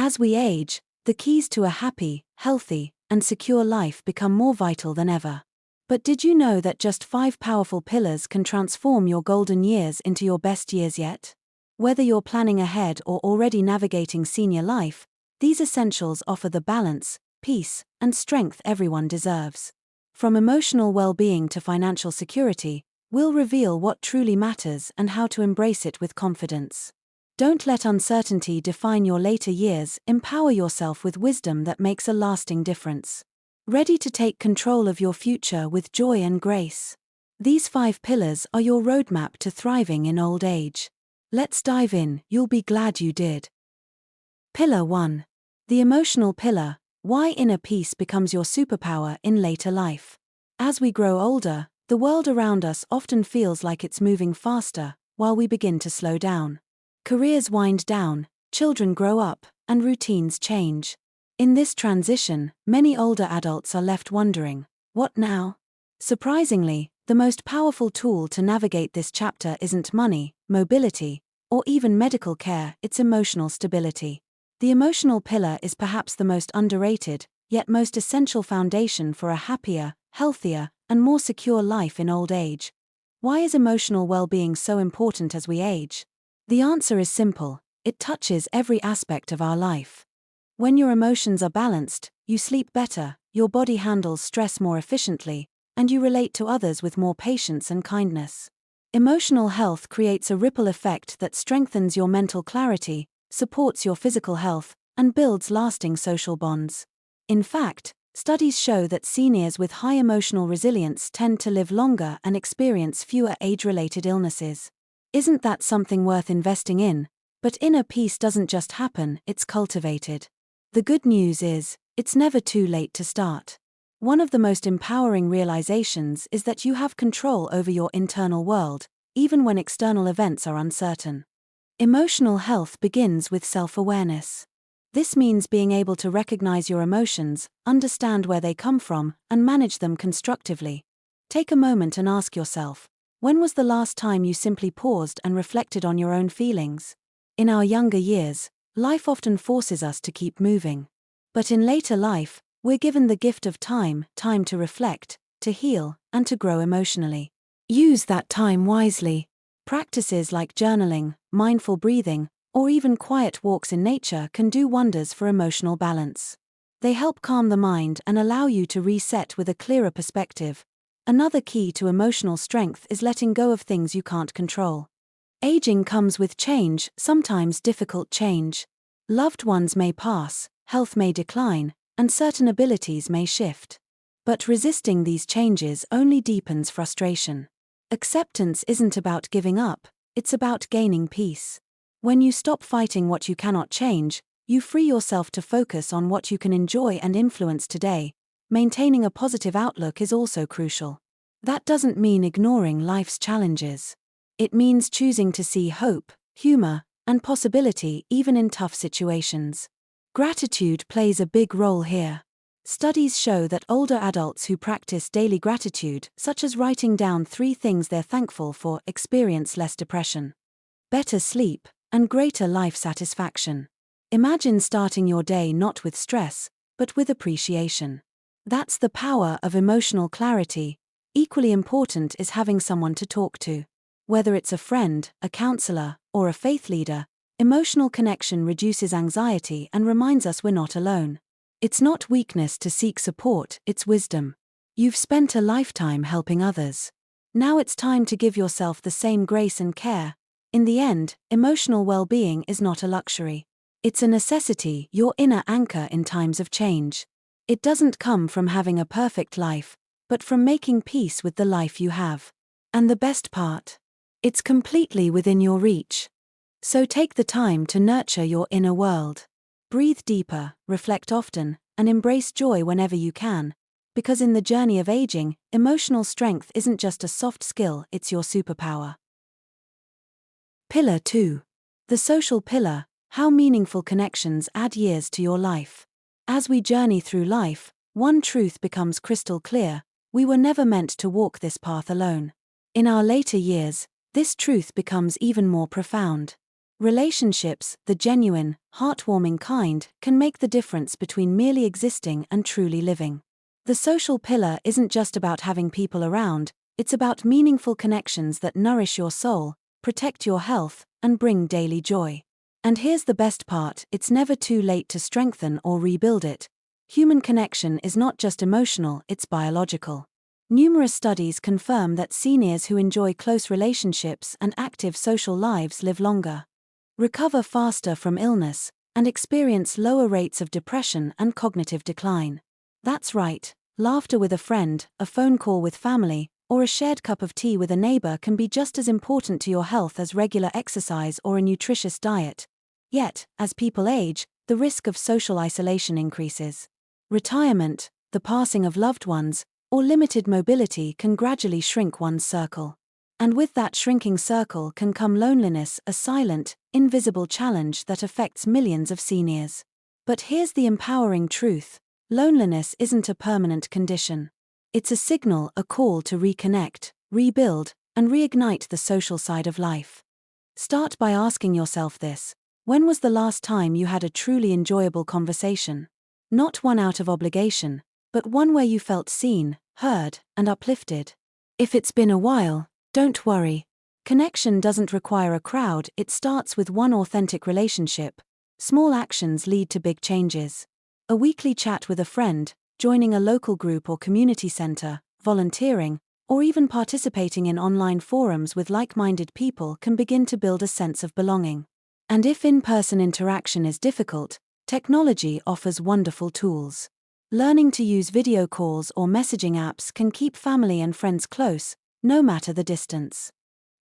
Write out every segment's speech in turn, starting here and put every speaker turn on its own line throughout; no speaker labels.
As we age, the keys to a happy, healthy, and secure life become more vital than ever. But did you know that just 5 powerful pillars can transform your golden years into your best years yet? Whether you're planning ahead or already navigating senior life, these essentials offer the balance, peace, and strength everyone deserves. From emotional well-being to financial security, we'll reveal what truly matters and how to embrace it with confidence. Don't let uncertainty define your later years. Empower yourself with wisdom that makes a lasting difference. Ready to take control of your future with joy and grace. These 5 pillars are your roadmap to thriving in old age. Let's dive in, you'll be glad you did. Pillar 1. The emotional pillar. Why inner peace becomes your superpower in later life. As we grow older, the world around us often feels like it's moving faster, while we begin to slow down. Careers wind down, children grow up, and routines change. In this transition, many older adults are left wondering, what now? Surprisingly, the most powerful tool to navigate this chapter isn't money, mobility, or even medical care, it's emotional stability. The emotional pillar is perhaps the most underrated, yet most essential foundation for a happier, healthier, and more secure life in old age. Why is emotional well-being so important as we age? The answer is simple: it touches every aspect of our life. When your emotions are balanced, you sleep better, your body handles stress more efficiently, and you relate to others with more patience and kindness. Emotional health creates a ripple effect that strengthens your mental clarity, supports your physical health, and builds lasting social bonds. In fact, studies show that seniors with high emotional resilience tend to live longer and experience fewer age-related illnesses. Isn't that something worth investing in? But inner peace doesn't just happen, it's cultivated. The good news is, it's never too late to start. One of the most empowering realizations is that you have control over your internal world, even when external events are uncertain. Emotional health begins with self-awareness. This means being able to recognize your emotions, understand where they come from, and manage them constructively. Take a moment and ask yourself, when was the last time you simply paused and reflected on your own feelings? In our younger years, life often forces us to keep moving. But in later life, we're given the gift of time to reflect, to heal, and to grow emotionally. Use that time wisely. Practices like journaling, mindful breathing, or even quiet walks in nature can do wonders for emotional balance. They help calm the mind and allow you to reset with a clearer perspective. Another key to emotional strength is letting go of things you can't control. Aging comes with change, sometimes difficult change. Loved ones may pass, health may decline, and certain abilities may shift. But resisting these changes only deepens frustration. Acceptance isn't about giving up, it's about gaining peace. When you stop fighting what you cannot change, you free yourself to focus on what you can enjoy and influence today. Maintaining a positive outlook is also crucial. That doesn't mean ignoring life's challenges. It means choosing to see hope, humor, and possibility even in tough situations. Gratitude plays a big role here. Studies show that older adults who practice daily gratitude, such as writing down 3 things they're thankful for, experience less depression, better sleep, and greater life satisfaction. Imagine starting your day not with stress, but with appreciation. That's the power of emotional clarity. Equally important is having someone to talk to. Whether it's a friend, a counselor, or a faith leader, emotional connection reduces anxiety and reminds us we're not alone. It's not weakness to seek support, it's wisdom. You've spent a lifetime helping others. Now it's time to give yourself the same grace and care. In the end, emotional well-being is not a luxury. It's a necessity, your inner anchor in times of change. It doesn't come from having a perfect life, but from making peace with the life you have. And the best part? It's completely within your reach. So take the time to nurture your inner world. Breathe deeper, reflect often, and embrace joy whenever you can. Because in the journey of aging, emotional strength isn't just a soft skill, it's your superpower. Pillar 2. The social pillar. How meaningful connections add years to your life. As we journey through life, one truth becomes crystal clear: we were never meant to walk this path alone. In our later years, this truth becomes even more profound. Relationships, the genuine, heartwarming kind, can make the difference between merely existing and truly living. The social pillar isn't just about having people around, it's about meaningful connections that nourish your soul, protect your health, and bring daily joy. And here's the best part, it's never too late to strengthen or rebuild it. Human connection is not just emotional, it's biological. Numerous studies confirm that seniors who enjoy close relationships and active social lives live longer, recover faster from illness, and experience lower rates of depression and cognitive decline. That's right, laughter with a friend, a phone call with family, or a shared cup of tea with a neighbor can be just as important to your health as regular exercise or a nutritious diet. Yet, as people age, the risk of social isolation increases. Retirement, the passing of loved ones, or limited mobility can gradually shrink one's circle. And with that shrinking circle can come loneliness, a silent, invisible challenge that affects millions of seniors. But here's the empowering truth: loneliness isn't a permanent condition. It's a signal, a call to reconnect, rebuild, and reignite the social side of life. Start by asking yourself this: when was the last time you had a truly enjoyable conversation? Not one out of obligation, but one where you felt seen, heard, and uplifted. If it's been a while, don't worry. Connection doesn't require a crowd, it starts with one authentic relationship. Small actions lead to big changes. A weekly chat with a friend, joining a local group or community center, volunteering, or even participating in online forums with like-minded people can begin to build a sense of belonging. And if in-person interaction is difficult, technology offers wonderful tools. Learning to use video calls or messaging apps can keep family and friends close, no matter the distance.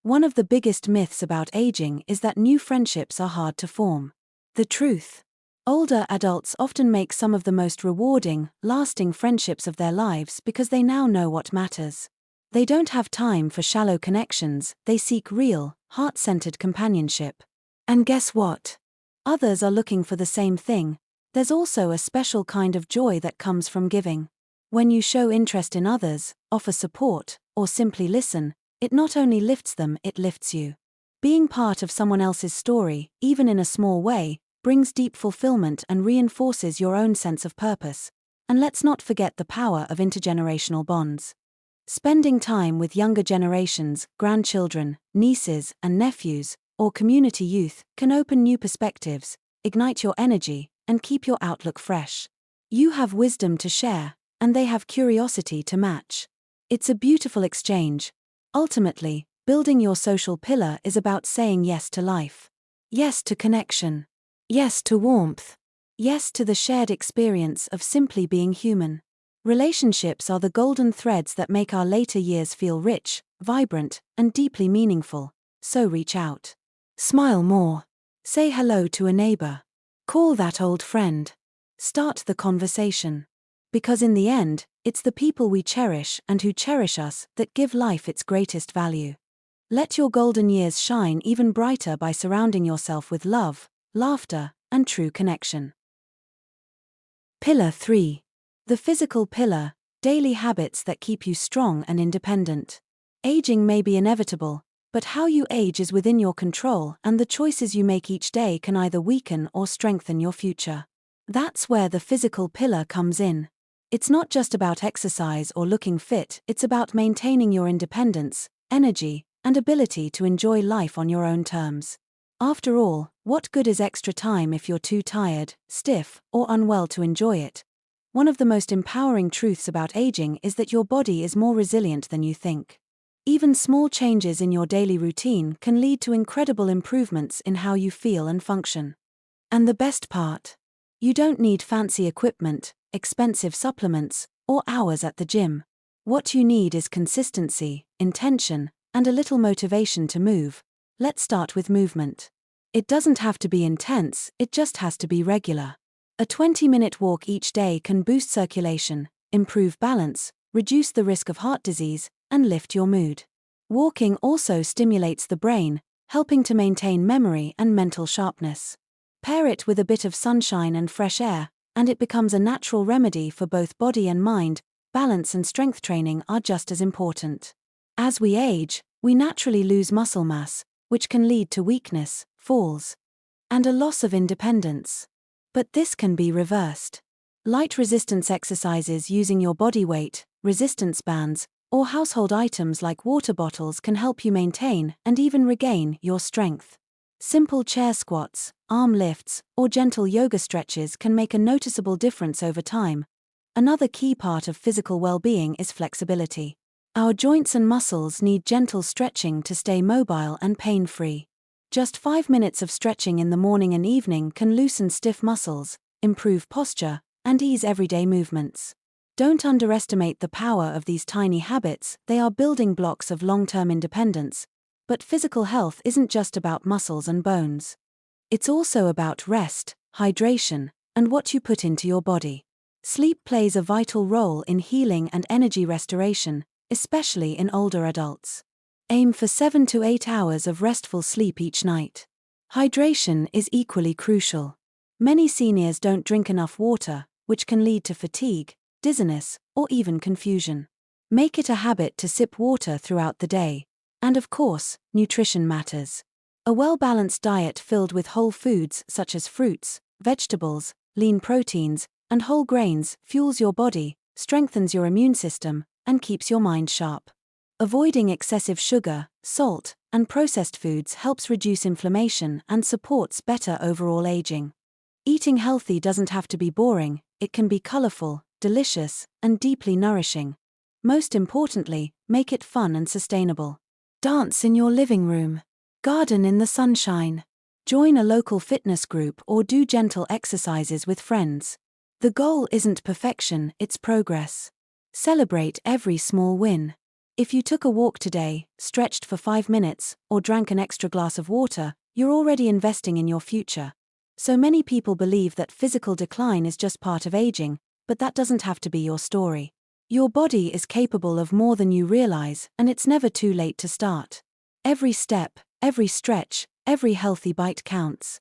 One of the biggest myths about aging is that new friendships are hard to form. The truth: older adults often make some of the most rewarding, lasting friendships of their lives because they now know what matters. They don't have time for shallow connections, they seek real, heart-centered companionship. And guess what? Others are looking for the same thing. There's also a special kind of joy that comes from giving. When you show interest in others, offer support, or simply listen, it not only lifts them, it lifts you. Being part of someone else's story, even in a small way, brings deep fulfillment and reinforces your own sense of purpose. And let's not forget the power of intergenerational bonds. Spending time with younger generations, grandchildren, nieces and nephews, or community youth can open new perspectives, ignite your energy, and keep your outlook fresh. You have wisdom to share, and they have curiosity to match. It's a beautiful exchange. Ultimately, building your social pillar is about saying yes to life. Yes to connection. Yes to warmth. Yes to the shared experience of simply being human. Relationships are the golden threads that make our later years feel rich, vibrant, and deeply meaningful. So reach out. Smile more. Say hello to a neighbor. Call that old friend. Start the conversation. Because in the end, it's the people we cherish and who cherish us that give life its greatest value. Let your golden years shine even brighter by surrounding yourself with love, laughter, and true connection. Pillar 3. The physical pillar, daily habits that keep you strong and independent. Aging may be inevitable, but how you age is within your control, and the choices you make each day can either weaken or strengthen your future. That's where the physical pillar comes in. It's not just about exercise or looking fit, it's about maintaining your independence, energy, and ability to enjoy life on your own terms. After all, what good is extra time if you're too tired, stiff, or unwell to enjoy it? One of the most empowering truths about aging is that your body is more resilient than you think. Even small changes in your daily routine can lead to incredible improvements in how you feel and function. And the best part? You don't need fancy equipment, expensive supplements, or hours at the gym. What you need is consistency, intention, and a little motivation to move. Let's start with movement. It doesn't have to be intense, it just has to be regular. A 20-minute walk each day can boost circulation, improve balance, reduce the risk of heart disease, and lift your mood. Walking also stimulates the brain, helping to maintain memory and mental sharpness. Pair it with a bit of sunshine and fresh air, and it becomes a natural remedy for both body and mind. Balance and strength training are just as important. As we age, we naturally lose muscle mass, which can lead to weakness, falls, and a loss of independence. But this can be reversed. Light resistance exercises using your body weight, resistance bands, or household items like water bottles can help you maintain and even regain your strength. Simple chair squats, arm lifts, or gentle yoga stretches can make a noticeable difference over time. Another key part of physical well-being is flexibility. Our joints and muscles need gentle stretching to stay mobile and pain-free. Just 5 minutes of stretching in the morning and evening can loosen stiff muscles, improve posture, and ease everyday movements. Don't underestimate the power of these tiny habits. They are building blocks of long-term independence. But physical health isn't just about muscles and bones. It's also about rest, hydration, and what you put into your body. Sleep plays a vital role in healing and energy restoration, especially in older adults. Aim for 7 to 8 hours of restful sleep each night. Hydration is equally crucial. Many seniors don't drink enough water, which can lead to fatigue, dizziness, or even confusion. Make it a habit to sip water throughout the day. And of course, nutrition matters. A well-balanced diet filled with whole foods such as fruits, vegetables, lean proteins, and whole grains fuels your body, strengthens your immune system, and keeps your mind sharp. Avoiding excessive sugar, salt, and processed foods helps reduce inflammation and supports better overall aging. Eating healthy doesn't have to be boring, it can be colorful, delicious, and deeply nourishing. Most importantly, make it fun and sustainable. Dance in your living room. Garden in the sunshine. Join a local fitness group or do gentle exercises with friends. The goal isn't perfection, it's progress. Celebrate every small win. If you took a walk today, stretched for 5 minutes, or drank an extra glass of water, you're already investing in your future. So many people believe that physical decline is just part of aging, but that doesn't have to be your story. Your body is capable of more than you realize, and it's never too late to start. Every step, every stretch, every healthy bite counts.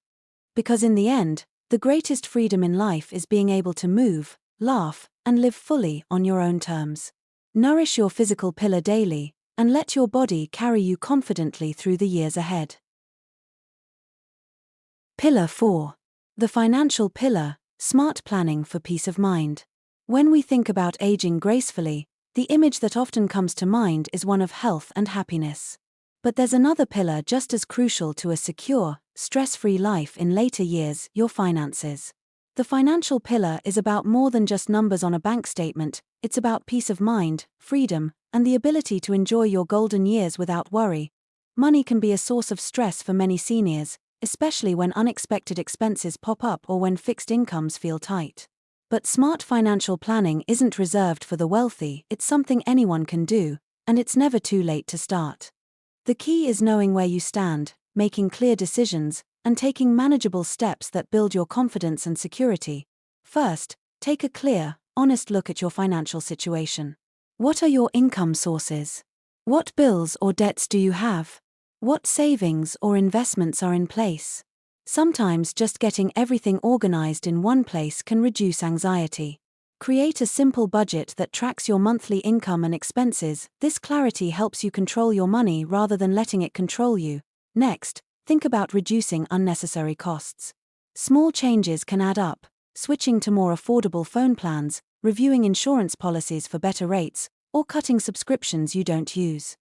Because in the end, the greatest freedom in life is being able to move, laugh, and live fully on your own terms. Nourish your physical pillar daily, and let your body carry you confidently through the years ahead. Pillar 4. The financial pillar, smart planning for peace of mind. When we think about aging gracefully, the image that often comes to mind is one of health and happiness. But there's another pillar just as crucial to a secure, stress-free life in later years: your finances. The financial pillar is about more than just numbers on a bank statement. It's about peace of mind, freedom, and the ability to enjoy your golden years without worry. Money can be a source of stress for many seniors, especially when unexpected expenses pop up or when fixed incomes feel tight. But smart financial planning isn't reserved for the wealthy. It's something anyone can do, and it's never too late to start. The key is knowing where you stand, making clear decisions, and taking manageable steps that build your confidence and security. First, take a clear, honest look at your financial situation. What are your income sources? What bills or debts do you have? What savings or investments are in place? Sometimes just getting everything organized in one place can reduce anxiety. Create a simple budget that tracks your monthly income and expenses. This clarity helps you control your money rather than letting it control you. Next, think about reducing unnecessary costs. Small changes can add up: switching to more affordable phone plans, reviewing insurance policies for better rates, or cutting subscriptions you don't use.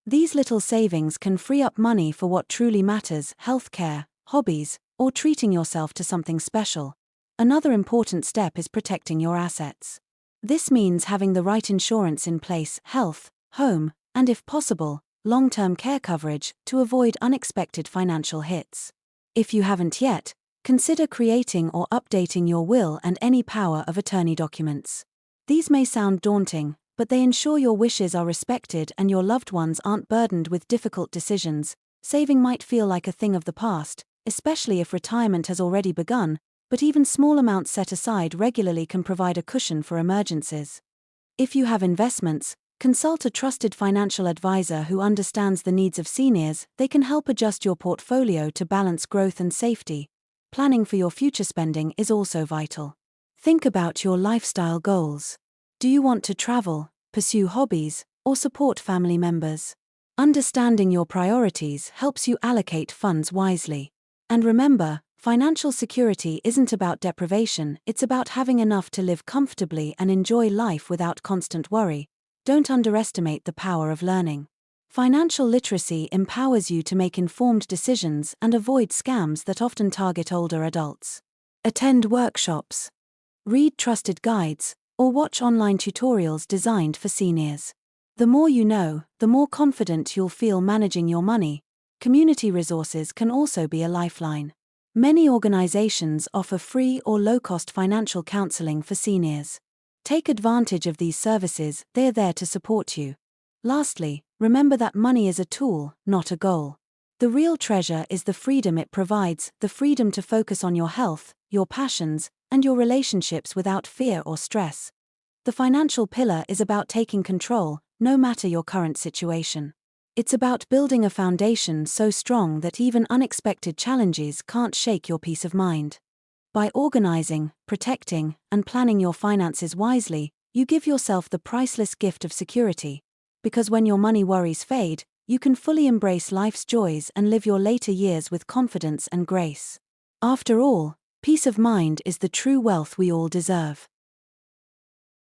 These little savings can free up money for what truly matters: healthcare, hobbies, or treating yourself to something special. Another important step is protecting your assets. This means having the right insurance in place: health, home, and if possible, long-term care coverage to avoid unexpected financial hits. If you haven't yet, consider creating or updating your will and any power of attorney documents. These may sound daunting, but they ensure your wishes are respected and your loved ones aren't burdened with difficult decisions. Saving might feel like a thing of the past, especially if retirement has already begun, but even small amounts set aside regularly can provide a cushion for emergencies. If you have investments, consult a trusted financial advisor who understands the needs of seniors. They can help adjust your portfolio to balance growth and safety. Planning for your future spending is also vital. Think about your lifestyle goals. Do you want to travel, pursue hobbies, or support family members? Understanding your priorities helps you allocate funds wisely. And remember, financial security isn't about deprivation, it's about having enough to live comfortably and enjoy life without constant worry. Don't underestimate the power of learning. Financial literacy empowers you to make informed decisions and avoid scams that often target older adults. Attend workshops, read trusted guides, or watch online tutorials designed for seniors. The more you know, the more confident you'll feel managing your money. Community resources can also be a lifeline. Many organizations offer free or low-cost financial counseling for seniors. Take advantage of these services, they are there to support you. Lastly, remember that money is a tool, not a goal. The real treasure is the freedom it provides, the freedom to focus on your health, your passions, and your relationships without fear or stress. The financial pillar is about taking control, no matter your current situation. It's about building a foundation so strong that even unexpected challenges can't shake your peace of mind. By organizing, protecting, and planning your finances wisely, you give yourself the priceless gift of security. Because when your money worries fade, you can fully embrace life's joys and live your later years with confidence and grace. After all, peace of mind is the true wealth we all deserve.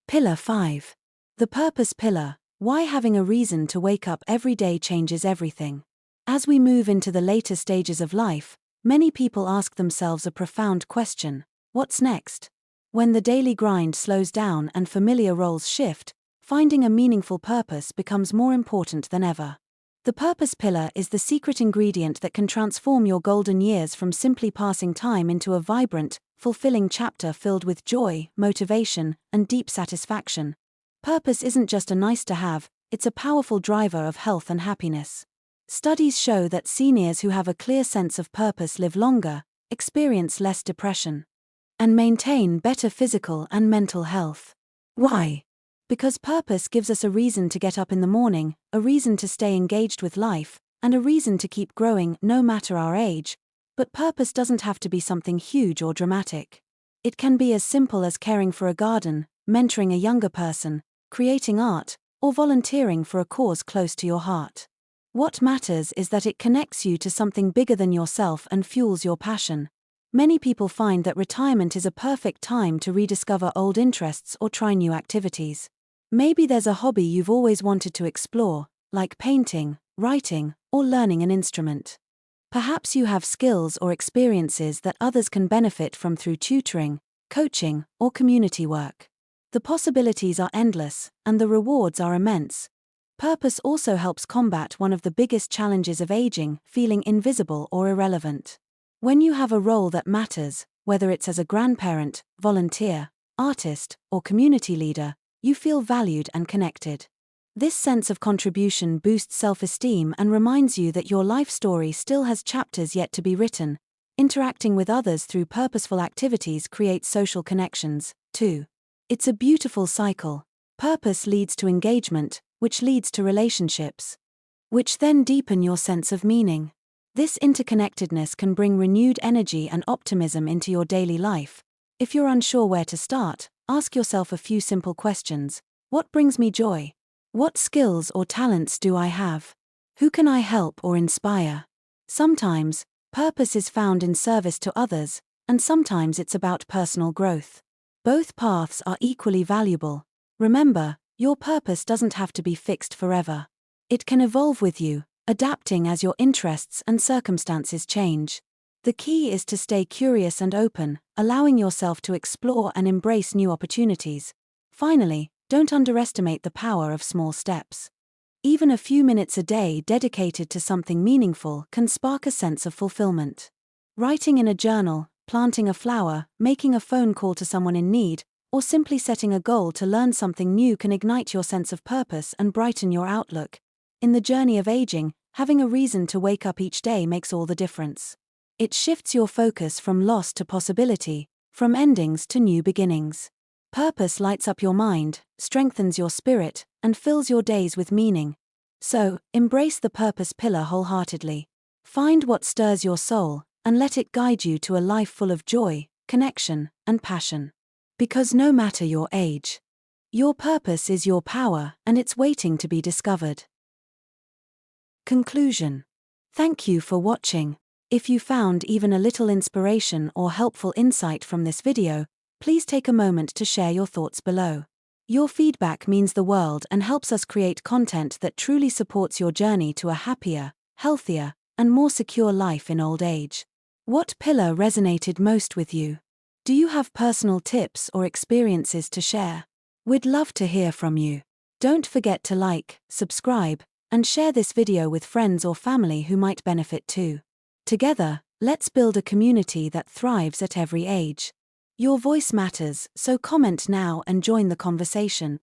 Pillar 5. The purpose pillar. Why having a reason to wake up every day changes everything. As we move into the later stages of life, many people ask themselves a profound question: what's next? When the daily grind slows down and familiar roles shift, finding a meaningful purpose becomes more important than ever. The purpose pillar is the secret ingredient that can transform your golden years from simply passing time into a vibrant, fulfilling chapter filled with joy, motivation, and deep satisfaction. Purpose isn't just a nice-to-have, it's a powerful driver of health and happiness. Studies show that seniors who have a clear sense of purpose live longer, experience less depression, and maintain better physical and mental health. Why? Because purpose gives us a reason to get up in the morning, a reason to stay engaged with life, and a reason to keep growing no matter our age. But purpose doesn't have to be something huge or dramatic. It can be as simple as caring for a garden, mentoring a younger person, creating art, or volunteering for a cause close to your heart. What matters is that it connects you to something bigger than yourself and fuels your passion. Many people find that retirement is a perfect time to rediscover old interests or try new activities. Maybe there's a hobby you've always wanted to explore, like painting, writing, or learning an instrument. Perhaps you have skills or experiences that others can benefit from through tutoring, coaching, or community work. The possibilities are endless, and the rewards are immense. Purpose also helps combat one of the biggest challenges of aging, feeling invisible or irrelevant. When you have a role that matters, whether it's as a grandparent, volunteer, artist, or community leader, you feel valued and connected. This sense of contribution boosts self-esteem and reminds you that your life story still has chapters yet to be written. Interacting with others through purposeful activities creates social connections, too. It's a beautiful cycle. Purpose leads to engagement, which leads to relationships, which then deepen your sense of meaning. This interconnectedness can bring renewed energy and optimism into your daily life. If you're unsure where to start, ask yourself a few simple questions. What brings me joy? What skills or talents do I have? Who can I help or inspire? Sometimes, purpose is found in service to others, and sometimes it's about personal growth. Both paths are equally valuable. Remember, your purpose doesn't have to be fixed forever. It can evolve with you, adapting as your interests and circumstances change. The key is to stay curious and open, allowing yourself to explore and embrace new opportunities. Finally, don't underestimate the power of small steps. Even a few minutes a day dedicated to something meaningful can spark a sense of fulfillment. Writing in a journal, planting a flower, making a phone call to someone in need, or simply setting a goal to learn something new can ignite your sense of purpose and brighten your outlook. In the journey of aging, having a reason to wake up each day makes all the difference. It shifts your focus from loss to possibility, from endings to new beginnings. Purpose lights up your mind, strengthens your spirit, and fills your days with meaning. So, embrace the purpose pillar wholeheartedly. Find what stirs your soul, and let it guide you to a life full of joy, connection, and passion. Because no matter your age, your purpose is your power, and it's waiting to be discovered. Conclusion. Thank you for watching. If you found even a little inspiration or helpful insight from this video, please take a moment to share your thoughts below. Your feedback means the world and helps us create content that truly supports your journey to a happier, healthier, and more secure life in old age. What pillar resonated most with you? Do you have personal tips or experiences to share? We'd love to hear from you. Don't forget to like, subscribe, and share this video with friends or family who might benefit too. Together, let's build a community that thrives at every age. Your voice matters, so comment now and join the conversation.